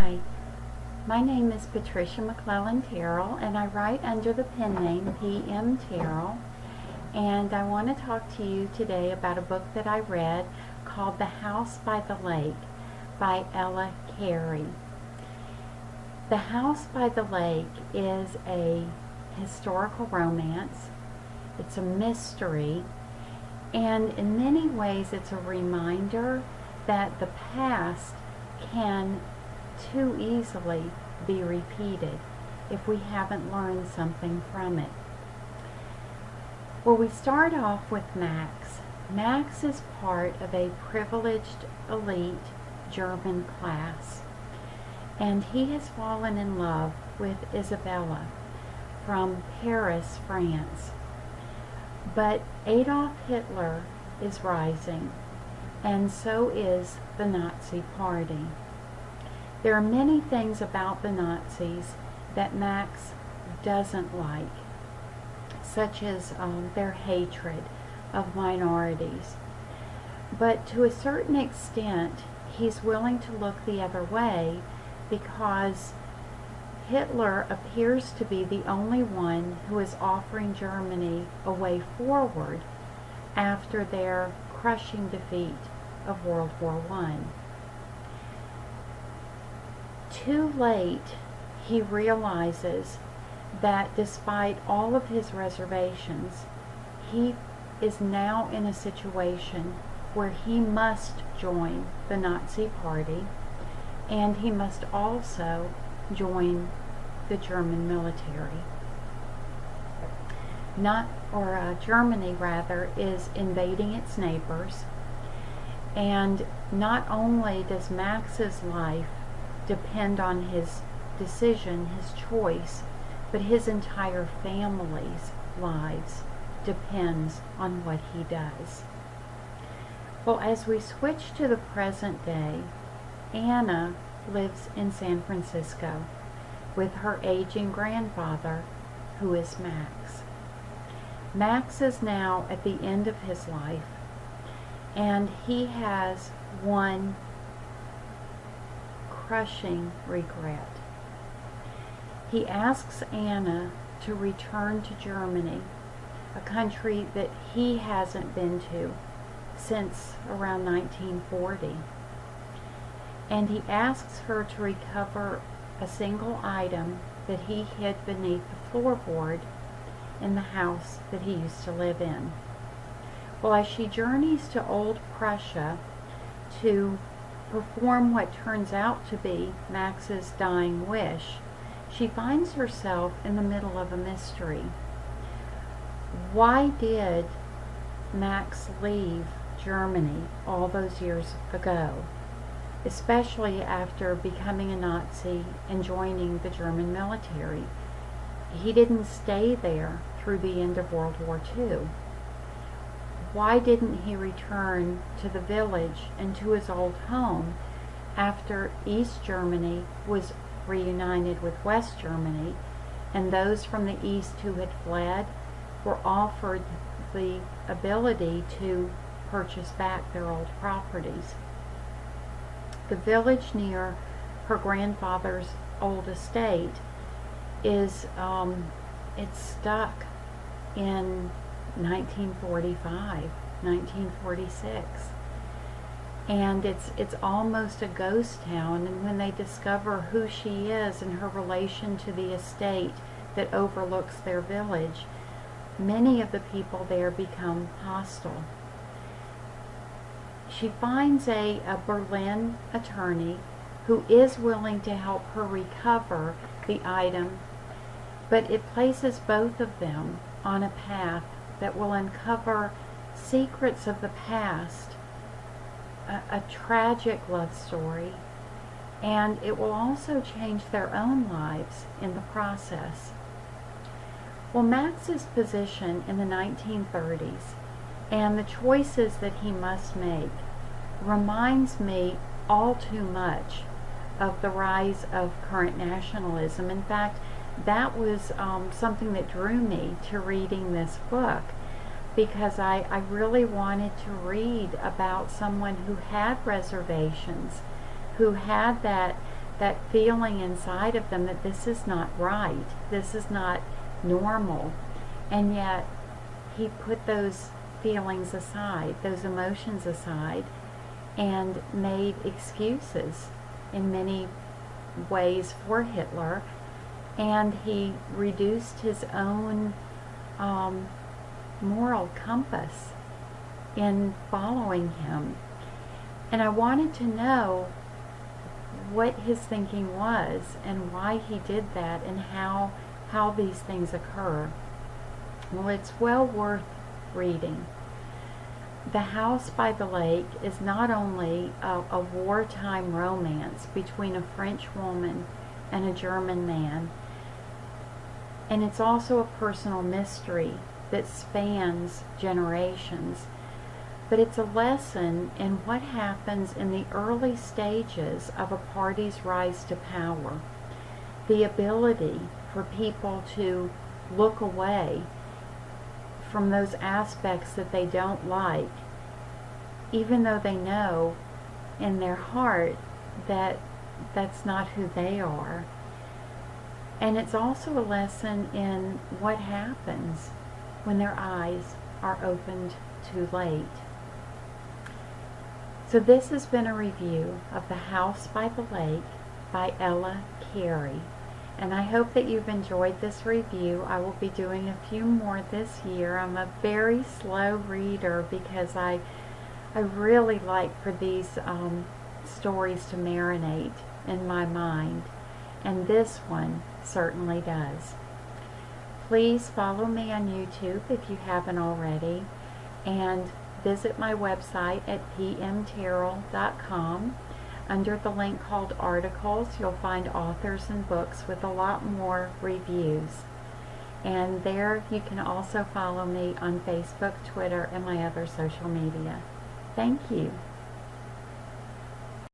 Hi, my name is Patricia McClellan Terrell, and I write under the pen name P.M. Terrell. And I want to talk to you today about a book that I read called The House by the Lake by Ella Carey. The House by the Lake is a historical romance. It's a mystery, and in many ways it's a reminder that the past can too easily be repeated if we haven't learned something from it. Well, we start off with Max. Max is part of a privileged elite German class, and he has fallen in love with Isabella from Paris, France. But Adolf Hitler is rising, and so is the Nazi Party. There are many things about the Nazis that Max doesn't like, such as their hatred of minorities. But to a certain extent, he's willing to look the other way because Hitler appears to be the only one who is offering Germany a way forward after their crushing defeat of World War I. Too late, he realizes that despite all of his reservations, he is now in a situation where he must join the Nazi Party, and he must also join the German military. Germany is invading its neighbors, and not only does Max's life depend on his decision, his choice, but his entire family's lives depends on what he does. Well, as we switch to the present day, Anna lives in San Francisco with her aging grandfather, who is Max. Max is now at the end of his life, and he has one crushing regret. He asks Anna to return to Germany, a country that he hasn't been to since around 1940. And he asks her to recover a single item that he hid beneath the floorboard in the house that he used to live in. Well, as she journeys to Old Prussia to perform what turns out to be Max's dying wish, she finds herself in the middle of a mystery. Why did Max leave Germany all those years ago, especially after becoming a Nazi and joining the German military? He didn't stay there through the end of World War II. Why didn't he return to the village and to his old home after East Germany was reunited with West Germany, and those from the East who had fled were offered the ability to purchase back their old properties? The village near her grandfather's old estate is it's stuck in 1945, 1946, and it's almost a ghost town. And when they discover who she is and her relation to the estate that overlooks their village, many of the people there become hostile. She finds a Berlin attorney who is willing to help her recover the item, but it places both of them on a path that will uncover secrets of the past, a tragic love story, and it will also change their own lives in the process. Well, Max's position in the 1930s and the choices that he must make reminds me all too much of the rise of current nationalism. In fact, that was something that drew me to reading this book, because I really wanted to read about someone who had reservations, who had that that feeling inside of them that this is not right, this is not normal, and yet he put those feelings aside, those emotions aside, and made excuses in many ways for Hitler, and he reduced his own moral compass in following him. And I wanted to know what his thinking was and why he did that and how these things occur. Well, it's well worth reading. The House by the Lake is not only a wartime romance between a French woman and a German man, and it's also a personal mystery that spans generations, but it's a lesson in what happens in the early stages of a party's rise to power. The ability for people to look away from those aspects that they don't like, even though they know in their heart that that's not who they are. And it's also a lesson in what happens when their eyes are opened too late. So this has been a review of The House by the Lake by Ella Carey. And I hope that you've enjoyed this review. I will be doing a few more this year. I'm a very slow reader because I really like for these stories to marinate in my mind. And this one certainly does. Please follow me on YouTube if you haven't already. And visit my website at pmterrell.com. Under the link called Articles, you'll find authors and books with a lot more reviews. And there you can also follow me on Facebook, Twitter, and my other social media. Thank you.